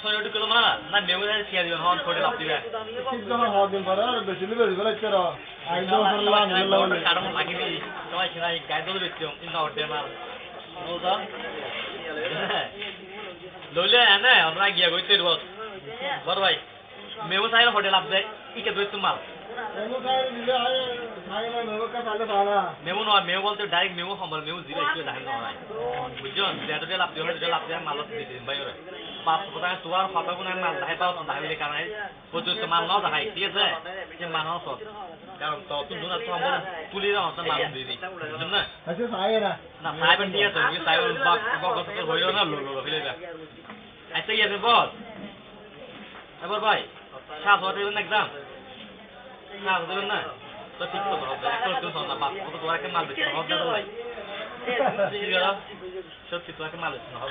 ছয় ওটুকু না না মেমো যায় ছিয়া দিবেন হন ছোটে লাভ দিবে ঠিক যখন হওয়া দিন পরে আর বেশি নিবে বেলা ইচ্ছা রো একদম সরলাম বলে কারণ লাগি দি সবাই ছিনাই গায় দলে বেচম ইন অর্ডার মার নোদা লইলে না আমরা গিয়া কইতে বস বড় ভাই মেমো চাই হোটেল লাভ দেয় ইকে দইছ মাল মেমো খাই দিলে আয় খাই না মেমো কা পালে পালা মেমো নয় মেমো বলতে ডাইরেক্ট মেমো সম্বল মেমো জিরো ইস্যু দেখাই নয় বুঝছেন যেটা লাভ দিয়ে যেটা লাভ দিয়ে মালত দিতে বাইরে পাঁচ কথা তোর কথা কোন মাল দেখাই পাও তো দেখাইলে কারণ পর্যন্ত মাল নাও দেখাই ঠিক আছে যে মানও সব কারণ তো তুমি না তো আমরা তুলি দাও তো মাল দিয়ে দিই বুঝছেন না আচ্ছা সাই না না সাইবেন ঠিক আছে তুমি সাইবেন বাক কথা তো হইলো না লো ফেলে দা আচ্ছা কি আছে বল এবার ভাই সাত হতে না একদম না দেবেন না তো ঠিক তো হবে একটা তো না বাপ কত তোরাকে মাল দিতে হবে না ভাই ঠিক আছে সত্যি তোরাকে মাল দিতে হবে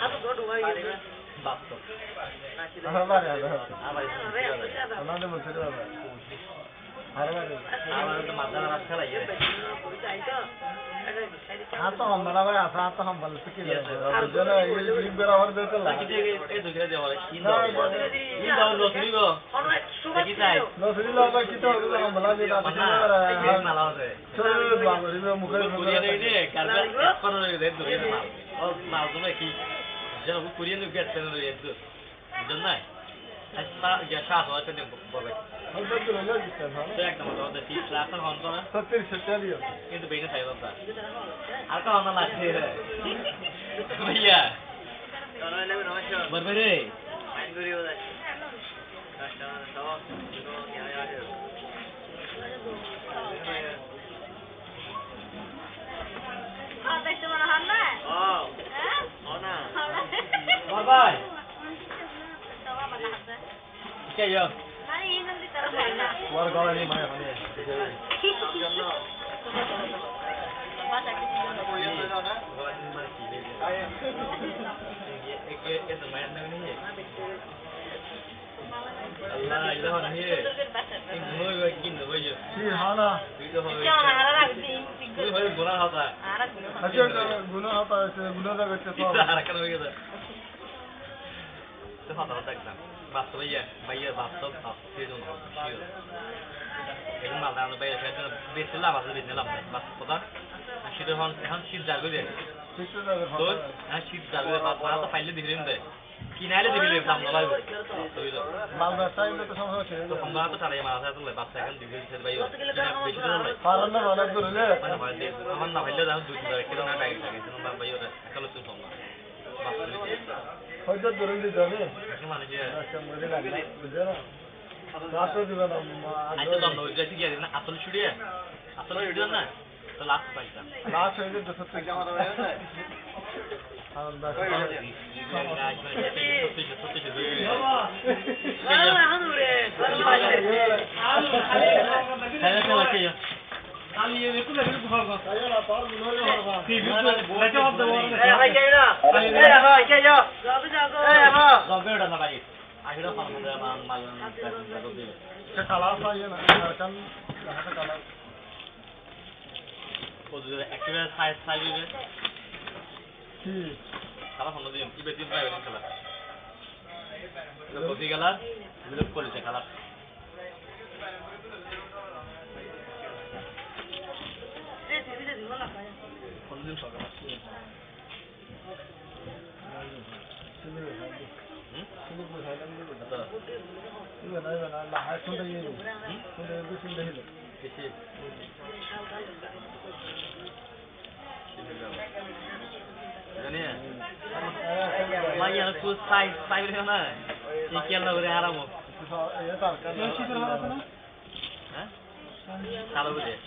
বাপ তো আমার আমাদের মধ্যে হবে আমাদের তো মাথা রাত খেলাই তো আমরা ভাই আসা তো हम বল সকি জনা এই বরাবর দিতে লাগে এই তো গিয়ে দেওয়া ইন দাও লো থিগো কি চাই লো থিরি লো তো কি তো हम বলা দিলা না মালা আছে চল বাবা রিমে মুখে কুরিয়ান রে কারবে কোন রে দে দুই মাল ও মাল তো কি যেন কুরিয়ান গেট পেন রে এত জন্য আচ্ছা ইয়া শাহ হতে দেব বলে हम तो लो दिते ना তো একদম তো ঠিক রাস্তা হন তো না 70 70 কিন্তু বেইনে চাইবা তা আর কা হনা লাগছে রে ভাইয়া বরবে রে মাইন্ড করিও দা কাস্টা দাও দুটো ইয়া আছে হ্যাঁ দেখতে মনে হয় না হ্যাঁ হ্যাঁ না বাই বাই তাওয়া বানা আছে কে ইয়া মানে এই নন্দি তারা হয় না ওর গলা নেই মায়া মানে বাসা কি Allah itu orang ni. Ini boleh buat gini boleh. কি হানা Itu boleh. কেমন আর রাখছি Itu boleh guna hata. আর আচ্ছা গুনাহ হতা আছে গুনাহ দা করতে তো Itu harakan boleh gitu. Itu hata hata kita. Basta bayar, bayar basta basta itu nak sih. Ini malah nak bayar saya tu betul lah basta kota. Asyik han shit jar boleh. ঠিক তো যাবে তো আর শীত যাবে বাবা তো ফাইলে দিবেন দে কিনাইলে দিবেন দাম না লাগবে তো এটা মাল ব্যবসায়ী তো সমস্যা আছে তো আমরা তো তারাই মারা আছে তো বাচ্চা এখন দিবেন সে ভাই বেশি তো নাই পারন না অনেক দূর হলে মানে ভাই দে আমার না ফাইলে দাম 2 কিলো না টাইম থাকে তো আমরা ভাই ওটা কালো তো তোমরা হয়তো দূর দিতে যাবে মানে যে আচ্ছা মজা লাগে বুঝছো না রাতে দিবে না আইতো দাম ওই যে কি না আসল ছুড়িয়ে আসল ছুড়িয়ে না তো লাস্ট পাইতা লাস্ট হয়ে গেছে 70 জামা দাও না আর বাস Kalah sama dia, tiba-tiba dia kalah. Dia kopi kalah, dia polis kalah. Kondisi soal. Ini ya. Maya aku size ni mana? Ikan lah boleh haram. Hah? Kalau boleh.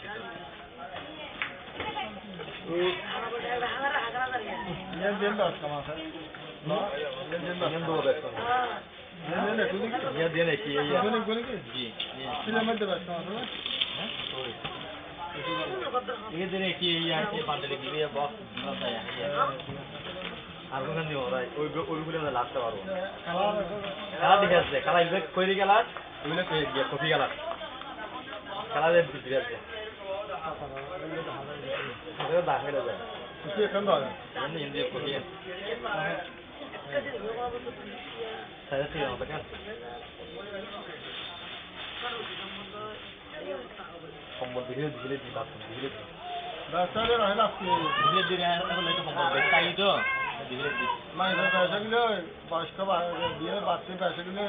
Yang dia dah sama saya. Yang dua dah. Yang dia ni kiri ya. Guna kiri. Ji. Sila macam dah sama saya. ये दिन एक ही यहाँ से पांडले की ये box बनता है यार आर्गन नहीं हो रहा है कोई बोले ना लास्ट बार हो कला दिखा से कला इधर कोई नहीं कला इधर कोई गया कॉफी कला कला दे दिखा से अरे दाखिल हो जाए इसे कम दाल ये नहीं इंडिया कॉफी है সাইডে থেকে আমাকে কম্বল ধীরে ধীরে দিই বাথরুম ধীরে ধীরে ধীরে ধীরে এখন একটু কম্বল তাই তো ধীরে ধীরে বয়স্ক বিয়ে বাচ্চা পয়সা গুলো